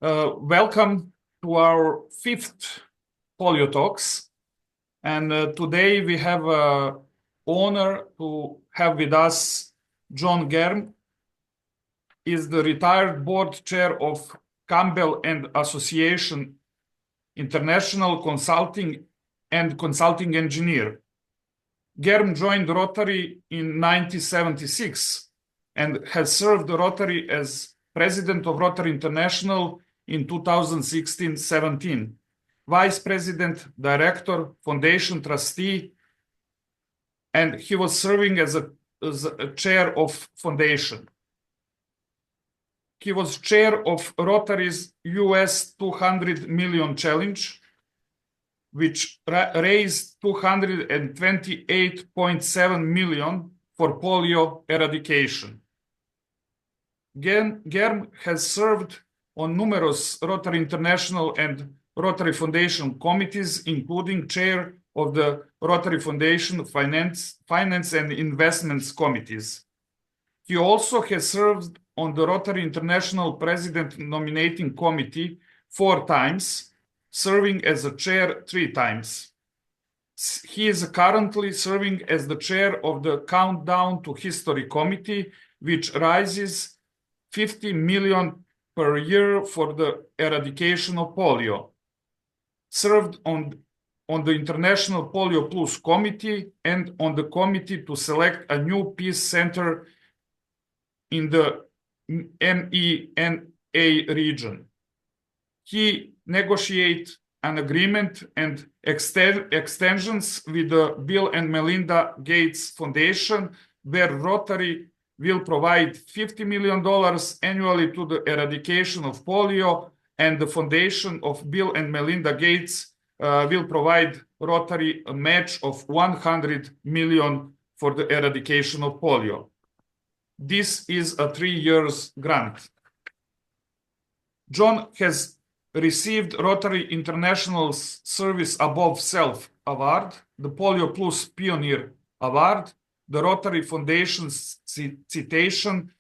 Welcome to our fifth Polio Talks. And today we have honor to have with us John Germ. Is the retired board chair of Campbell and Association International Consulting and Consulting Engineer. Germ joined Rotary in 1976 and has served Rotary as president of Rotary International in 2016-17, vice president, director, foundation trustee, and he was serving as a chair of foundation. He was chair of Rotary's US 200 million challenge, which raised 228.7 million for polio eradication. Germ has served on numerous Rotary International and Rotary Foundation committees, including chair of the Rotary Foundation Finance and Investments committees. He also has served on the Rotary International President Nominating Committee 4 times, serving as a chair 3 times. He is currently serving as the chair of the Countdown to History Committee, which raises 50 million per year for the eradication of polio. Served on the International Polio Plus Committee and on the committee to select a new peace center in the MENA region. He negotiated an agreement and extensions with the Bill and Melinda Gates Foundation, where Rotary will provide $50 million annually to the eradication of polio, and the foundation of Bill and Melinda Gates will provide Rotary a match of $100 million for the eradication of polio. This is a 3-year grant. John has received Rotary International's Service Above Self Award, the Polio Plus Pioneer Award, the Rotary Foundation's Citation,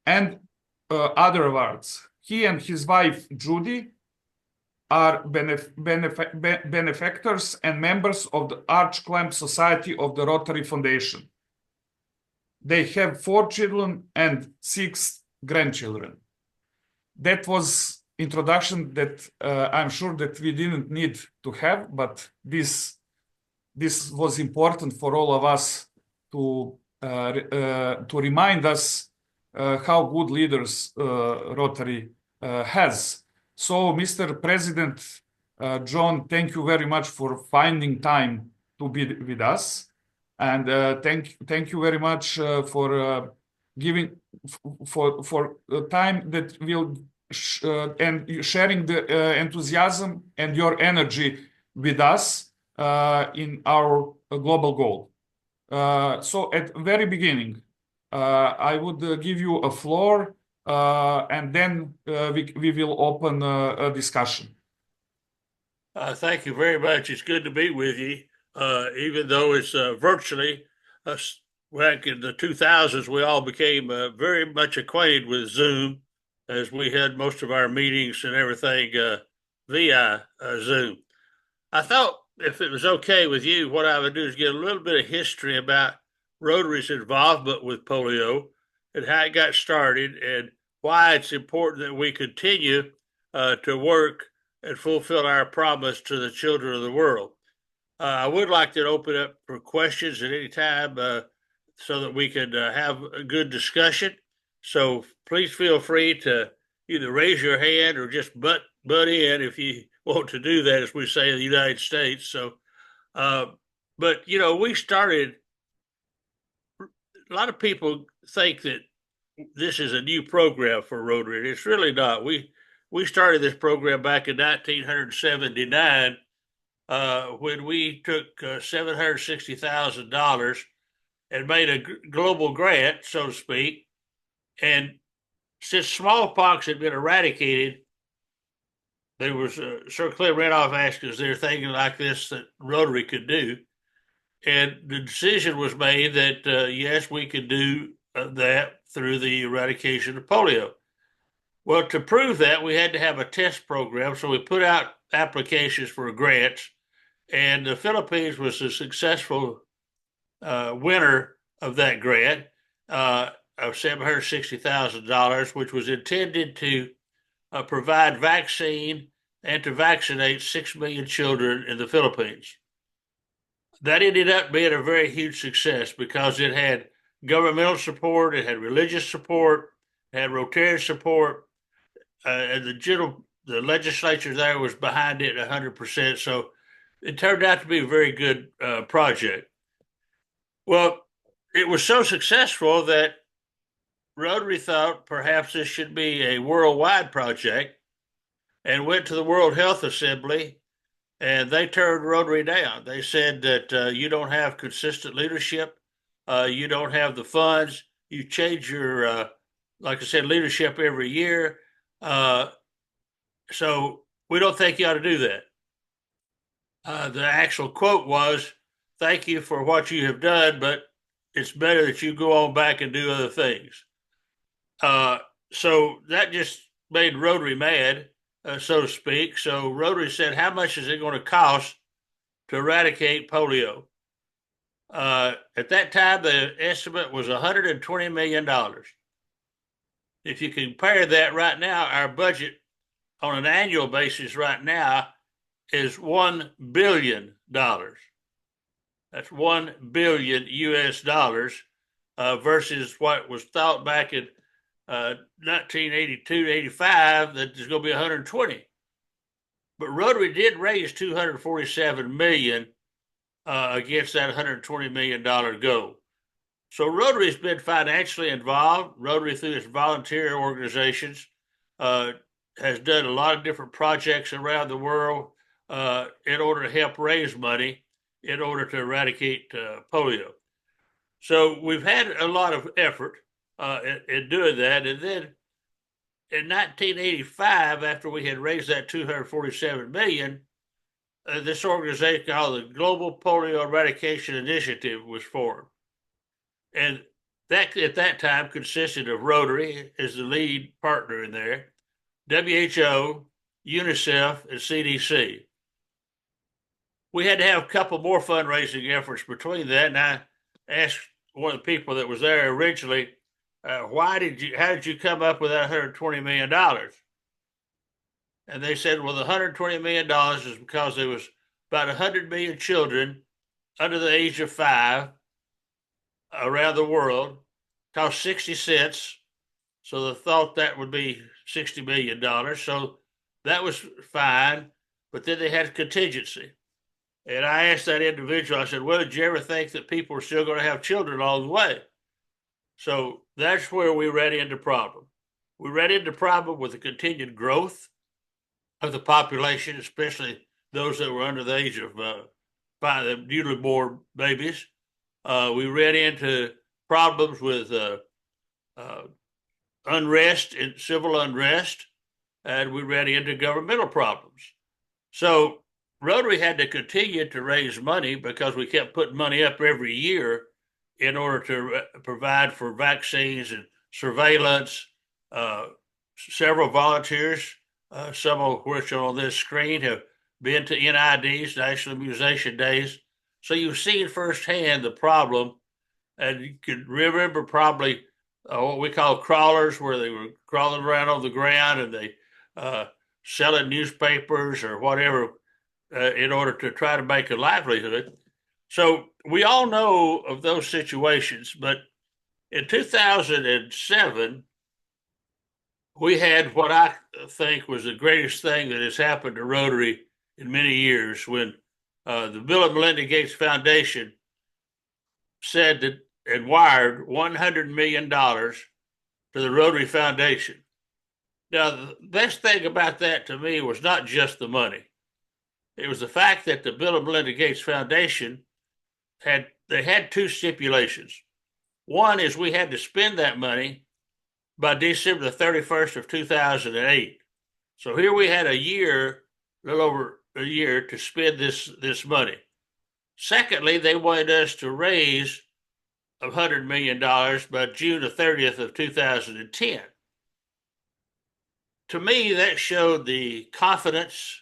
and other awards. He and his wife, Judy, are benefactors and members of the Arch Clamp Society of the Rotary Foundation. They have 4 children and 6 grandchildren. That was introduction that I'm sure that we didn't need to have, but this was important for all of us to remind us how good leaders Rotary has. So, Mr. President John, thank you very much for finding time to be with us, and thank you very much for giving for the time that will and sharing the enthusiasm and your energy with us in our global goal. So at the very beginning, I would give you a floor, and then we will open a discussion. Thank you very much. It's good to be with you, even though it's virtually. Back in the 2000s, we all became very much acquainted with Zoom, as we had most of our meetings and everything via Zoom. I thought if it was okay with you, what I would do is get a little bit of history about Rotary's involvement with polio and how it got started and why it's important that we continue to work and fulfill our promise to the children of the world. I would like to open up for questions at any time so that we could have a good discussion. So please feel free to either raise your hand or just butt in if you want to do that, as we say in the United States. So, but you know, we started. A lot of people think that this is a new program for Rotary, and it's really not. We started this program back in 1979 when we took $760,000 and made a global grant, so to speak. And since smallpox had been eradicated, there was Sir Clem Randolph asked, is there a thing like this that Rotary could do? And the decision was made that, yes, we could do that through the eradication of polio. Well, to prove that, we had to have a test program. So we put out applications for grants, and the Philippines was a successful winner of that grant of $760,000, which was intended to provide vaccine and to vaccinate 6 million children in the Philippines. That ended up being a very huge success because it had governmental support, it had religious support, it had Rotary support, and the legislature there was behind it 100%. So it turned out to be a very good project. Well, it was so successful that Rotary thought perhaps this should be a worldwide project and went to the World Health Assembly, and they turned Rotary down. They said that you don't have consistent leadership, you don't have the funds, you change your, like I said, leadership every year. So we don't think you ought to do that. The actual quote was, "Thank you for what you have done, but it's better that you go on back and do other things." So that just made Rotary mad, so to speak. So Rotary said, "How much is it going to cost to eradicate polio?" At that time, the estimate was $120 million. If you compare that right now, our budget on an annual basis right now is $1 billion. That's 1 billion US dollars versus what was thought back in 1982 to 85 that there's going to be 120. But Rotary did raise 247 million against that $120 million goal. So Rotary's been financially involved. Rotary, through its volunteer organizations, has done a lot of different projects around the world in order to help raise money in order to eradicate polio. So we've had a lot of effort in doing that. And then in 1985, after we had raised that 247 million, this organization called the Global Polio Eradication Initiative was formed. And that at that time consisted of Rotary as the lead partner in there, WHO, UNICEF, and CDC. We had to have a couple more fundraising efforts between that, and I asked one of the people that was there originally, how did you come up with that $120 million? And they said, well, the $120 million is because there was about 100 million children under the age of 5 around the world, cost 60 cents. So they thought that would be $60 million. So that was fine. But then they had contingency. And I asked that individual, I said, well, did you ever think that people are still going to have children along the way? So that's where we ran into problem. We ran into problem with the continued growth of the population, especially those that were under the age of the newly born babies. We ran into problems with unrest and civil unrest, and we ran into governmental problems. So Rotary had to continue to raise money because we kept putting money up every year in order to provide for vaccines and surveillance. Several volunteers, some of which are on this screen, have been to NIDs, National Immunization Days. So you've seen firsthand the problem, and you can remember probably what we call crawlers, where they were crawling around on the ground and they selling newspapers or whatever in order to try to make a livelihood. So we all know of those situations, but in 2007, we had what I think was the greatest thing that has happened to Rotary in many years, when the Bill and Melinda Gates Foundation said that and wired $100 million to the Rotary Foundation. Now, the best thing about that to me was not just the money. It was the fact that the Bill and Melinda Gates Foundation had two stipulations. One is we had to spend that money by December the 31st of 2008. So here we had a little over a year to spend this money. Secondly, they wanted us to raise $100 million by June the 30th of 2010. to me, that showed the confidence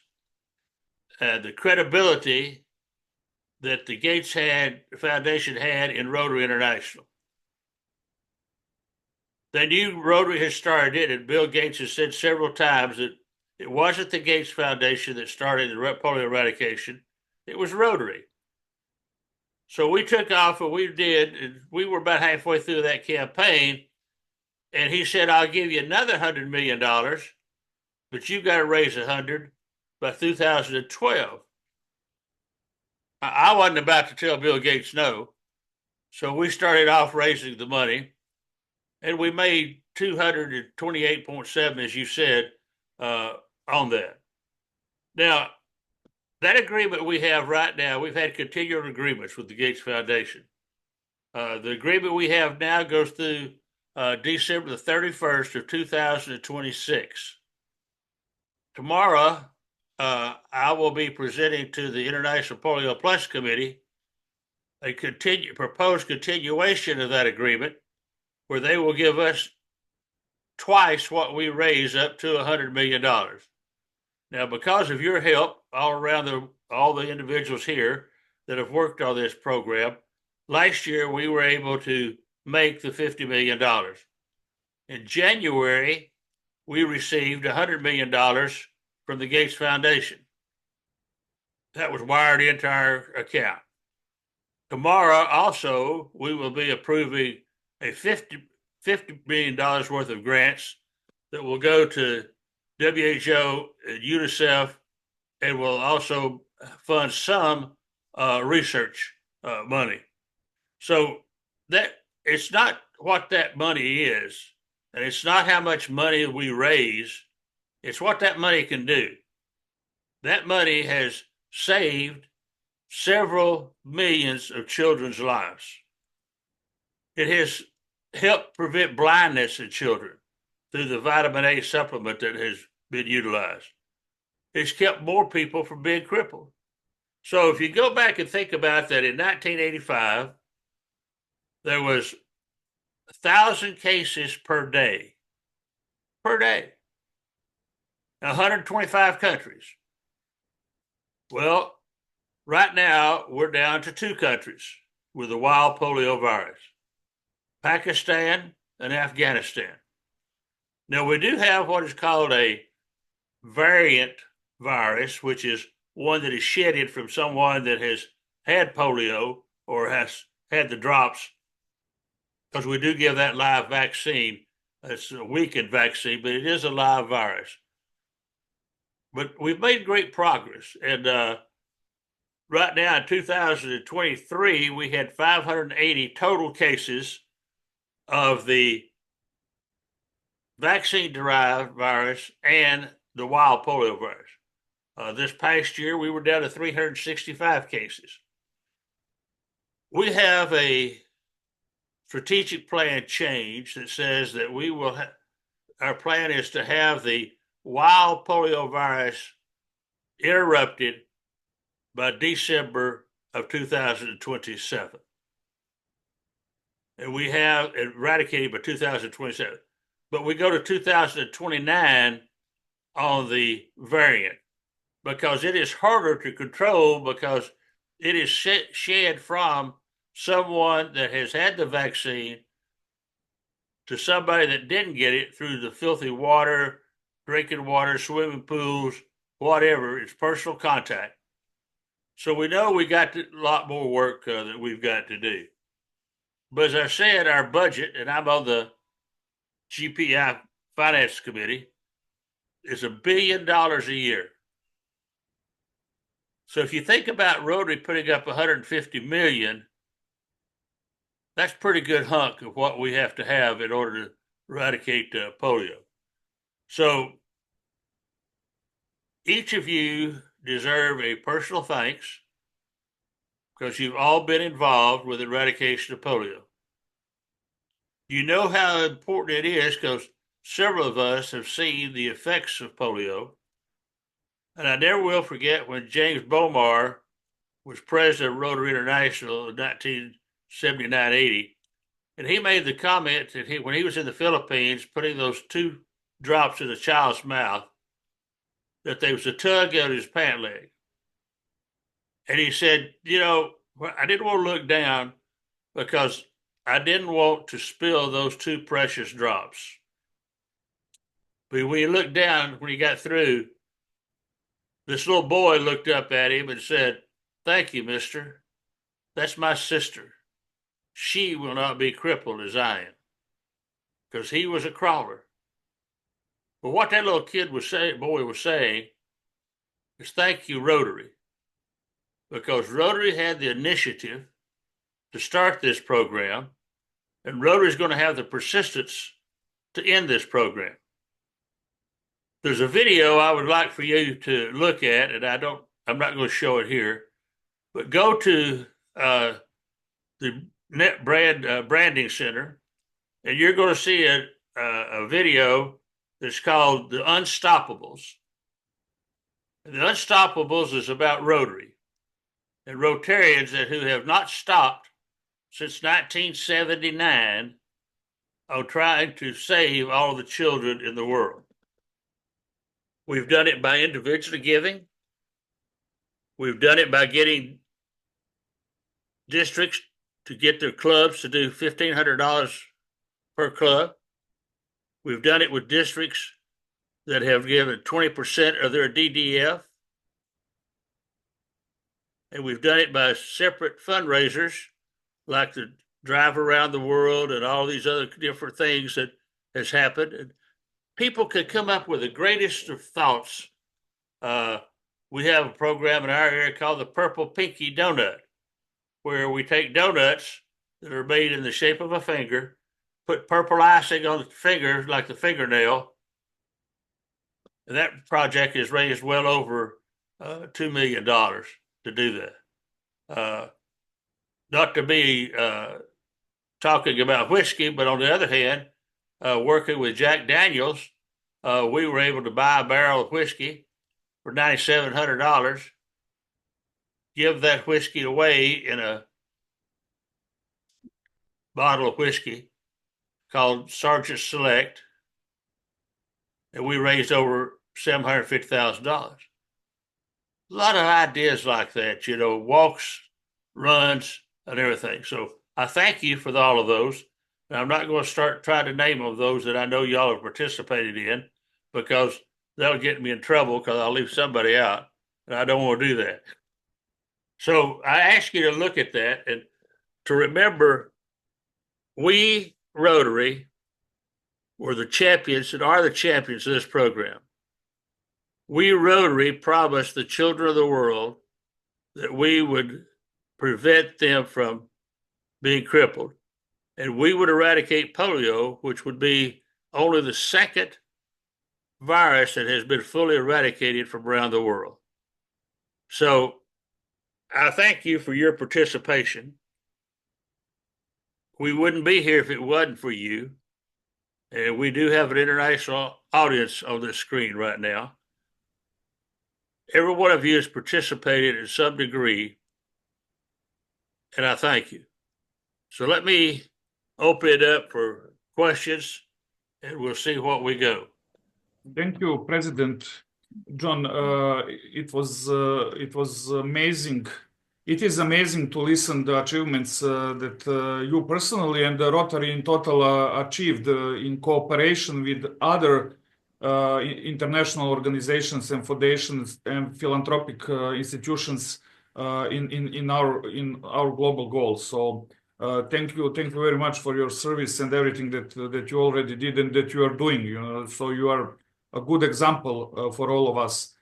and the credibility that the Gates Foundation had in Rotary International. They knew Rotary had started it, and Bill Gates has said several times that it wasn't the Gates Foundation that started the polio eradication, it was Rotary. So we took off and we did, and we were about halfway through that campaign, and he said, I'll give you another $100 million, but you've got to raise 100 by 2012. I wasn't about to tell Bill Gates no. So we started off raising the money, and we made 228.7, as you said, on that. Now, that agreement we have right now, we've had continual agreements with the Gates Foundation. The agreement we have now goes through December the 31st of 2026. Tomorrow, I will be presenting to the International Polio Plus Committee a proposed continuation of that agreement, where they will give us twice what we raise, up to $100 million. Now, because of your help, all around all the individuals here that have worked on this program, last year we were able to make the $50 million. In January, we received $100 million from the Gates Foundation. That was wired into our account. Tomorrow, also, we will be approving a $50 million worth of grants that will go to WHO and UNICEF, and will also fund some research money. So that it's not what that money is, and it's not how much money we raise, it's what that money can do. That money has saved several millions of children's lives. It has helped prevent blindness in children through the vitamin A supplement that has been utilized. It's kept more people from being crippled. So if you go back and think about that, in 1985, there was 1,000 cases per day, 125 countries. Well, right now, we're down to 2 countries with the wild polio virus, Pakistan and Afghanistan. Now, we do have what is called a variant virus, which is one that is shedded from someone that has had polio or has had the drops, because we do give that live vaccine. It's a weakened vaccine, but it is a live virus. But we've made great progress. And right now in 2023, we had 580 total cases of the vaccine-derived virus and the wild polio virus. This past year, we were down to 365 cases. We have a strategic plan change that says that we will our plan is to have the wild polio virus interrupted by December of 2027. And we have eradicated by 2027. But we go to 2029 on the variant, because it is harder to control, because it is shed from someone that has had the vaccine to somebody that didn't get it through the filthy water, drinking water, swimming pools, whatever. It's personal contact. So we know we got a lot more work that we've got to do. But as I said, our budget, and I'm on the GPI Finance Committee, is $1 billion a year. So if you think about Rotary putting up $150 million, that's a pretty good hunk of what we have to have in order to eradicate polio. So each of you deserve a personal thanks, because you've all been involved with the eradication of polio. You know how important it is, because several of us have seen the effects of polio. And I never will forget when James Bomar was president of Rotary International in 1979-80, and he made the comment that when he was in the Philippines putting those 2 drops in a child's mouth, that there was a tug at his pant leg. And he said, I didn't want to look down because I didn't want to spill those two precious drops. But when you look down, when he got through, this little boy looked up at him and said, "Thank you, mister. That's my sister. She will not be crippled as I am." Because he was a crawler. But what that little boy was saying is, thank you, Rotary. Because Rotary had the initiative to start this program, and Rotary is going to have the persistence to end this program. There's a video I would like for you to look at, and I'm not going to show it here, but go to the Net Branding Center, and you're going to see a video that's called The Unstoppables. And The Unstoppables is about Rotary and Rotarians who have not stopped since 1979 on trying to save all the children in the world. We've done it by individually giving. We've done it by getting districts to get their clubs to do $1,500 per club. We've done it with districts that have given 20% of their DDF. And we've done it by separate fundraisers like the Drive Around the World and all these other different things that has happened. And people could come up with the greatest of thoughts. We have a program in our area called the Purple Pinky Donut, where we take donuts that are made in the shape of a finger, put purple icing on the fingers like the fingernail. And that project has raised well over $2 million to do that. Not to be talking about whiskey, but on the other hand, working with Jack Daniels, we were able to buy a barrel of whiskey for $9,700, give that whiskey away in a bottle of whiskey called Sergeant Select, and we raised over $750,000. A lot of ideas like that, walks, runs, and everything. So I thank you for all of those. And I'm not going to start trying to name of those that I know y'all have participated in, because that'll get me in trouble because I'll leave somebody out, and I don't want to do that. So I ask you to look at that and to remember, we Rotary were the champions and are the champions of this program. We Rotary promised the children of the world that we would prevent them from being crippled, and we would eradicate polio, which would be only the second virus that has been fully eradicated from around the world. So I thank you for your participation. We wouldn't be here if it wasn't for you. And we do have an international audience on this screen right now. Every one of you has participated in some degree, and I thank you. So let me open it up for questions, and we'll see what we go. Thank you, President John. It was amazing. It is amazing to listen to the achievements that you personally and the Rotary in total achieved in cooperation with other international organizations and foundations and philanthropic institutions in our global goals. So thank you very much for your service and everything that you already did and that you are doing. So you are a good example for all of us.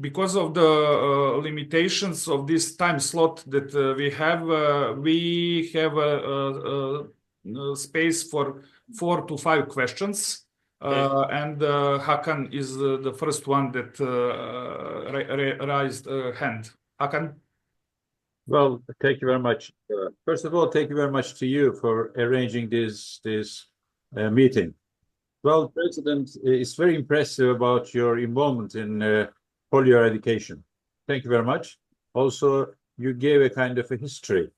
Because of the limitations of this time slot that we have a space for 4 to 5 questions. And Hakan is the first one that raised a hand. Hakan? Well, thank you very much. First of all, thank you very much to you for arranging this meeting. Well, President, it's very impressive about your involvement in polio eradication. Thank you very much. Also, you gave a kind of a history.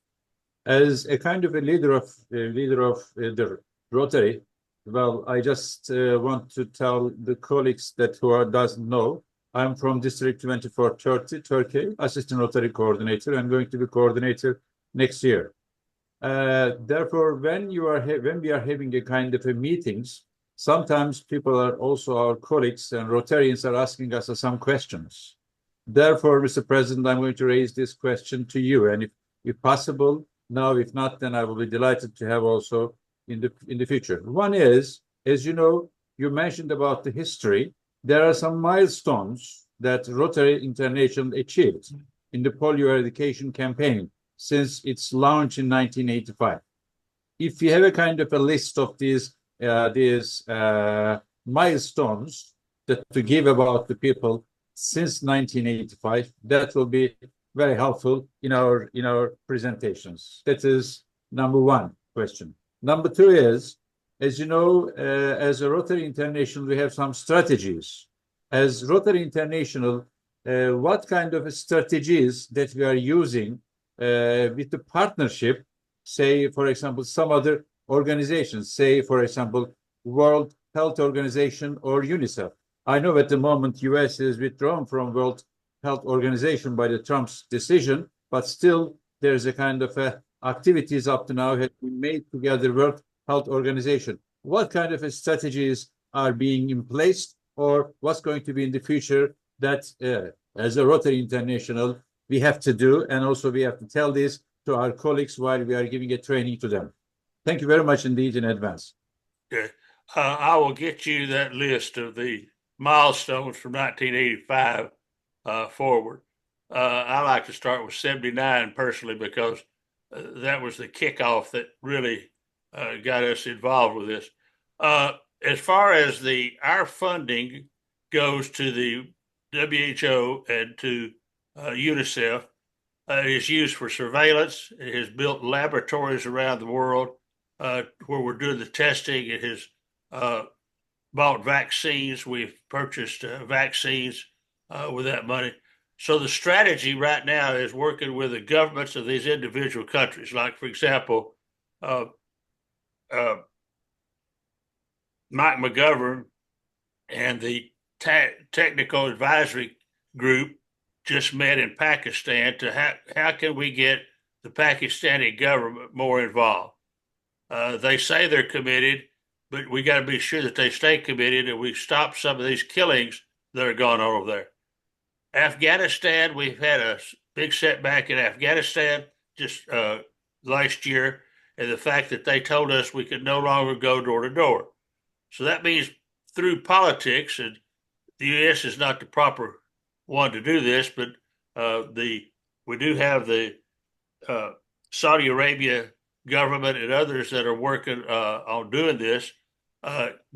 As a kind of a leader of the Rotary, Well, I just want to tell the colleagues that doesn't know, I'm from District 24 Turkey, Assistant Rotary Coordinator. I'm going to be coordinator next year. Therefore, when we are having a kind of a meetings, sometimes people are also our colleagues and Rotarians are asking us some questions. Therefore, Mr. President, I'm going to raise this question to you, and if possible, now, if not, then I will be delighted to have also in the future. One is, as you know, you mentioned about the history. There are some milestones that Rotary International achieved in the polio eradication campaign since its launch in 1985. If you have a kind of a list of these milestones that to give about the people since 1985, that will be very helpful in our presentations. That is number one question. Number two is, as you know, as a Rotary International, we have some strategies. As Rotary International, what kind of strategies that we are using with the partnership, say, for example, some other organizations, say, for example, World Health Organization or UNICEF. I know at the moment US is withdrawn from World Health Organization by the Trump's decision, but still there's a kind of activities up to now have been made together World Health Organization. What kind of strategies are being in place, or what's going to be in the future that as a Rotary International we have to do, and also we have to tell this to our colleagues while we are giving a training to them. Thank you very much indeed in advance. Okay. I will get you that list of the milestones from 1985 forward. I like to start with 79 personally because that was the kickoff that really got us involved with this. As far as our funding goes to the WHO and to UNICEF, it is used for surveillance. It has built laboratories around the world where we're doing the testing. It has bought vaccines. We've purchased vaccines with that money. So the strategy right now is working with the governments of these individual countries. Like, for example, Mike McGovern and the technical advisory group just met in Pakistan to how can we get the Pakistani government more involved. They say they're committed, but we got to be sure that they stay committed and we stop some of these killings that are going on over there. Afghanistan, we've had a big setback in Afghanistan just last year, and the fact that they told us we could no longer go door to door. So that means through politics, and the U.S. is not the proper one to do this, but we do have the Saudi Arabia government and others that are working on doing this,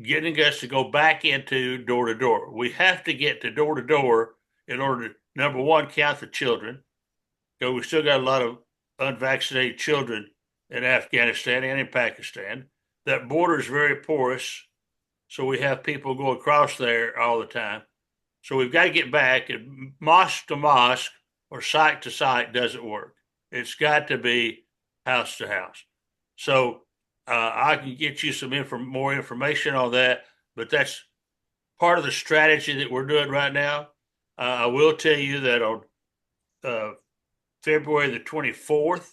getting us to go back into door to door. We have to get to door in order to, number one, count the children. So we still got a lot of unvaccinated children in Afghanistan and in Pakistan. That border is very porous, so we have people go across there all the time. So we've got to get back, and mosque to mosque or site to site doesn't work. It's got to be house to house. So I can get you some more information on that, but that's part of the strategy that we're doing right now. I will tell you that on February the 24th,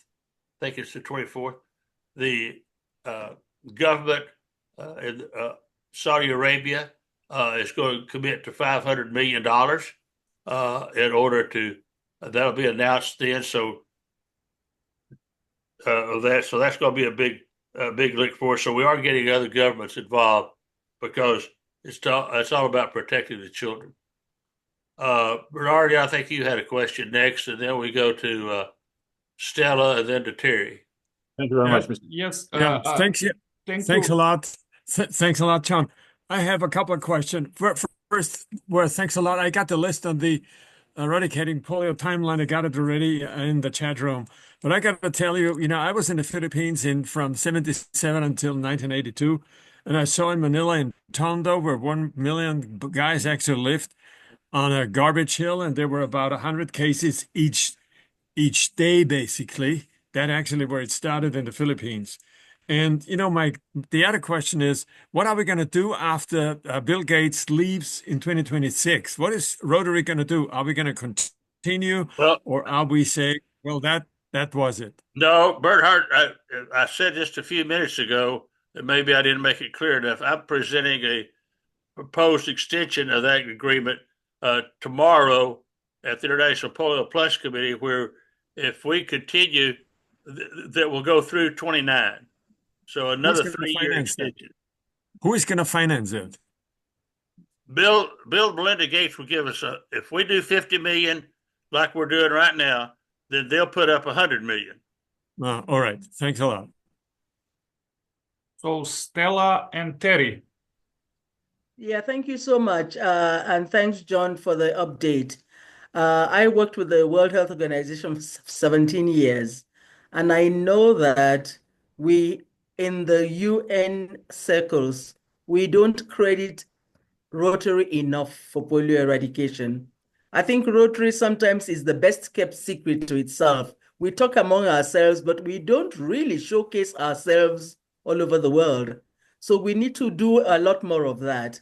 I think it's the 24th, the government in Saudi Arabia is going to commit to $500 million in order to, that'll be announced then. So that's going to be a big lick for us. So we are getting other governments involved because it's all about protecting the children. Bernard, I think you had a question next, and then we go to Stella and then to Terry. Thank you very much, Mr. Yes. Thanks. Thanks a lot. Thanks a lot, John. I have a couple of questions. First, thanks a lot. I got the list on the eradicating polio timeline. I got it already in the chat room. But I got to tell you, I was in the Philippines from 77 until 1982, and I saw in Manila and Tondo where 1 million guys actually lived on a garbage hill, and there were about 100 cases each day, basically. That actually where it started in the Philippines. And the other question is, what are we going to do after Bill Gates leaves in 2026? What is Rotary going to do? Are we going to continue, Well, or are we saying, well, that was it? no, Bernhard, I said just a few minutes ago, and maybe I didn't make it clear enough. I'm presenting a proposed extension of that agreement tomorrow at the International Polio Plus Committee, where if we continue, that will go through 29. So another Who's going to 3-year finance that? extension. Who is going to finance it? Bill and Melinda Gates will give us if we do 50 million like we're doing right now, then they'll put up 100 million. All right. Thanks a lot. So Stella and Terry. Yeah, thank you so much. And thanks, John, for the update. I worked with the World Health Organization for 17 years, and I know that we, in the UN circles, we don't credit Rotary enough for polio eradication. I think Rotary sometimes is the best kept secret to itself. We talk among ourselves, but we don't really showcase ourselves all over the world. So we need to do a lot more of that.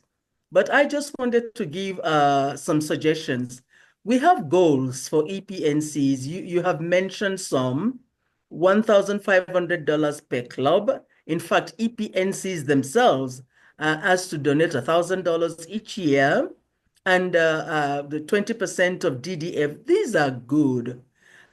But I just wanted to give some suggestions. We have goals for EPNCs. You have mentioned some, $1,500 per club. In fact, EPNCs themselves asked to donate $1,000 each year, and the 20% of DDF. These are good.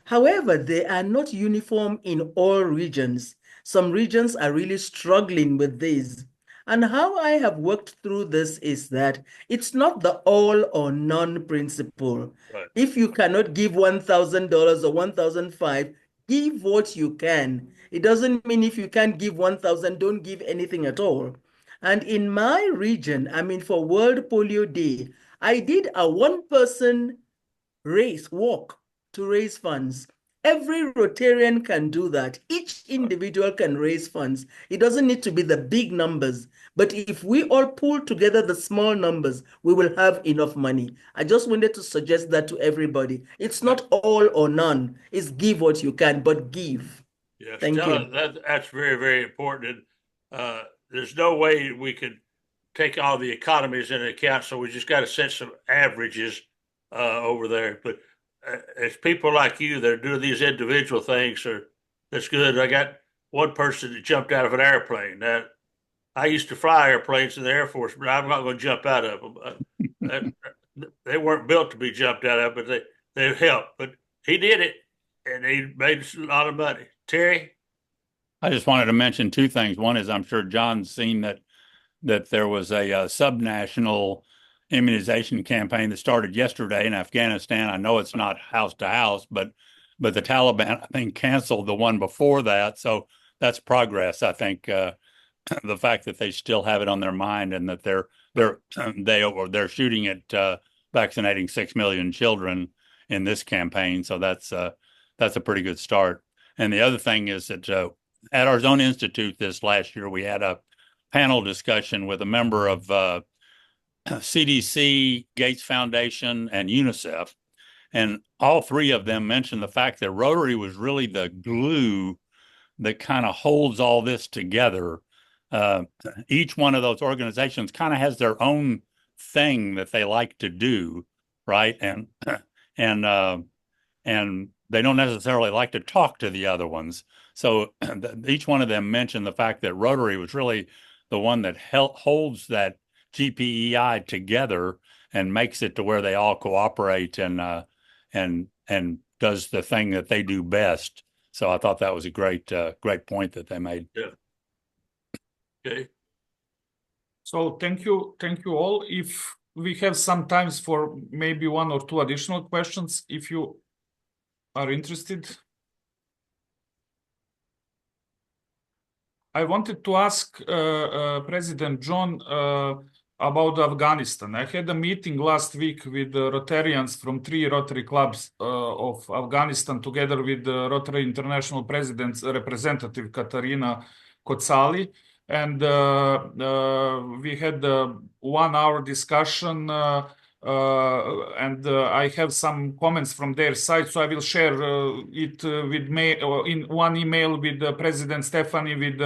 However, they are not uniform in all regions. Some regions are really struggling with these. And how I have worked through this is that it's not the all or none principle. Right. If you cannot give $1,000 or $1,500, give what you can. It doesn't mean if you can't give 1,000, don't give anything at all. And in my region, for World Polio Day, I did a one-person walk to raise funds. Every Rotarian can do that. Each individual can raise funds. It doesn't need to be the big numbers, but if we all pull together the small numbers, we will have enough money. I just wanted to suggest that to everybody. It's not all or none. It's give what you can, but give. Yes, Thank you. that's very, very important. There's no way we could take all the economies into account, so we just got to set some averages over there. But it's people like you that are doing these individual things that's good. I got one person that jumped out of an airplane. Now, I used to fly airplanes in the Air Force, but I'm not going to jump out of them. They weren't built to be jumped out of, but they helped. But he did it, and he made a lot of money. Terry? I just wanted to mention two things. One is I'm sure John's seen that there was a subnational immunization campaign that started yesterday in Afghanistan. I know it's not house to house, but the Taliban, I think, canceled the one before that. So that's progress. I think the fact that they still have it on their mind and that they're shooting at vaccinating 6 million children in this campaign. So that's a pretty good start. And the other thing is that at our Zone Institute this last year, we had a panel discussion with a member of CDC, Gates Foundation, and UNICEF. And all three of them mentioned the fact that Rotary was really the glue that kind of holds all this together. Each one of those organizations kind of has their own thing that they like to do, right? And they don't necessarily like to talk to the other ones. So each one of them mentioned the fact that Rotary was really the one that holds that GPEI together and makes it to where they all cooperate and does the thing that they do best. So I thought that was a great point that they made. Yeah. Okay. So thank you all. If we have some times for maybe one or two additional questions, if you are interested. I wanted to ask President John about Afghanistan. I had a meeting last week with Rotarians from 3 Rotary clubs of Afghanistan, together with the Rotary International President's representative, Katarina Kotsali. And we had a 1-hour discussion and I have some comments from their side, so I will share it with me in one email with President Stephanie, with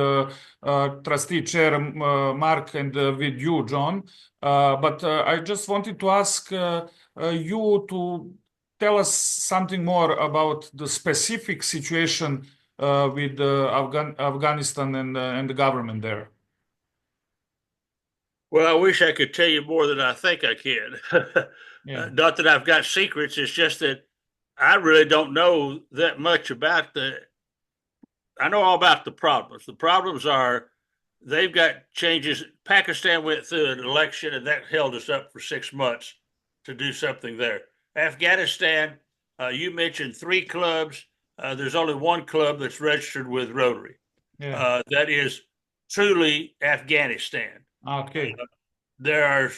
Trustee Chair Mark, and with you, John. But I just wanted to ask you to tell us something more about the specific situation with Afghanistan and the government there. Well, I wish I could tell you more than I think I can. Yeah. Not that I've got secrets. It's just that I really don't know that much about I know all about the problems. The problems are they've got changes. Pakistan went through an election and that held us up for 6 months to do something there. Afghanistan, you mentioned 3 clubs. There's only 1 club that's registered with Rotary. Yeah. That is truly Afghanistan. Okay. There are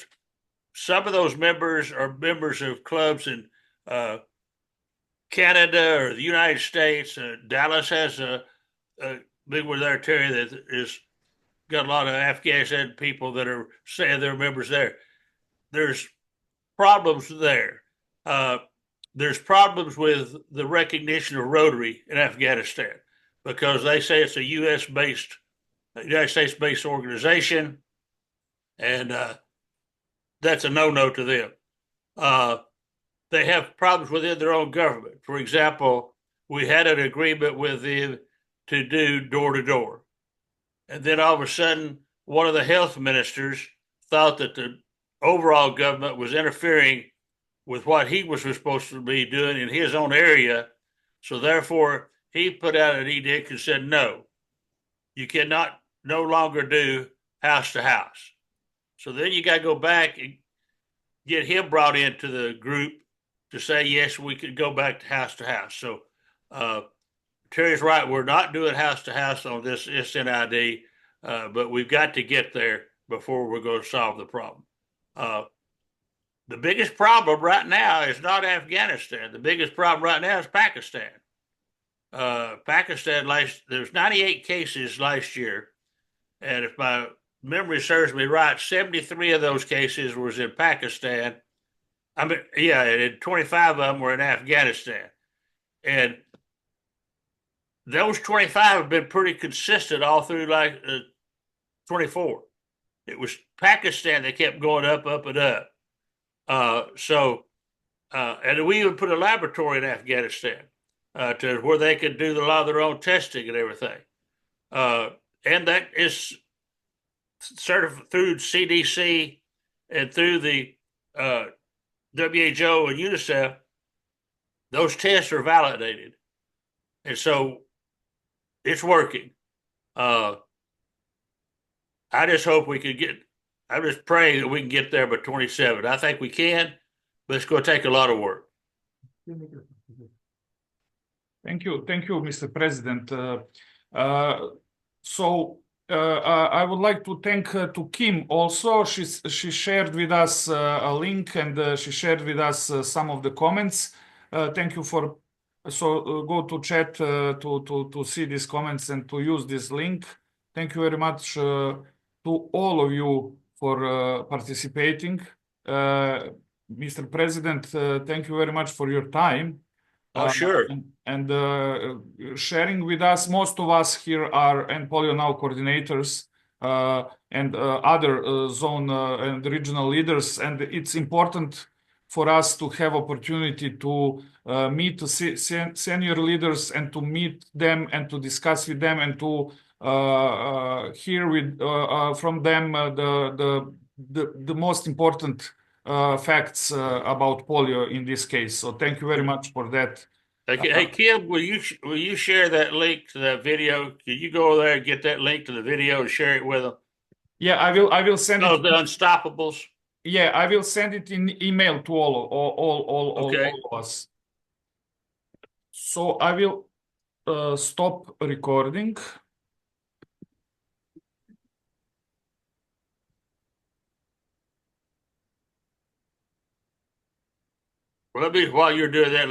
some of those members are members of clubs in Canada or the United States. Dallas has a big one there, Terry, that is got a lot of Afghanistan people that are saying they're members there. There's problems there. There's problems with the recognition of Rotary in Afghanistan because they say it's a United States based organization, and that's a no-no to them. They have problems within their own government. For example, we had an agreement with them to do door-to-door. And then all of a sudden, one of the health ministers thought that the overall government was interfering with what he was supposed to be doing in his own area. So therefore, he put out an edict and said, no, you cannot no longer do house to house. So then you got to go back and get him brought into the group to say, yes, we could go back to house. So Terry's right. We're not doing house to house on this SNID, but we've got to get there before we're going to solve the problem. The biggest problem right now is not Afghanistan. The biggest problem right now is Pakistan. Pakistan, there's 98 cases last year. And if my memory serves me right, 73 of those cases was in Pakistan. And 25 of them were in Afghanistan. And those 25 have been pretty consistent all through 24. It was Pakistan that kept going up, and up. And we even put a laboratory in Afghanistan to where they could do a lot of their own testing and everything. And that is certified through CDC and through the WHO and UNICEF. Those tests are validated. And so it's working. I just hope I'm just praying that we can get there by 27. I think we can, but it's going to take a lot of work. Thank you, Mr. President. I would like to thank to Kim also. She shared with us a link, and she shared with us some of the comments. Thank you for. So go to chat to see these comments and to use this link. Thank you very much to all of you for participating. Mr. President, thank you very much for your time. Oh, sure. And sharing with us. Most of us here are Polio Now coordinators and other zone and regional leaders, and it's important for us to have opportunity to meet senior leaders and to meet them and to discuss with them and to hear from them the most important facts about polio in this case. So thank you very much for that. Okay. Hey, Kim, will you share that link to that video? Can you go over there and get that link to the video and share it with them? Yeah, I will send it. The Unstoppables. Yeah, I will send it in email to all of us. So I will stop recording. Well, while you're doing that,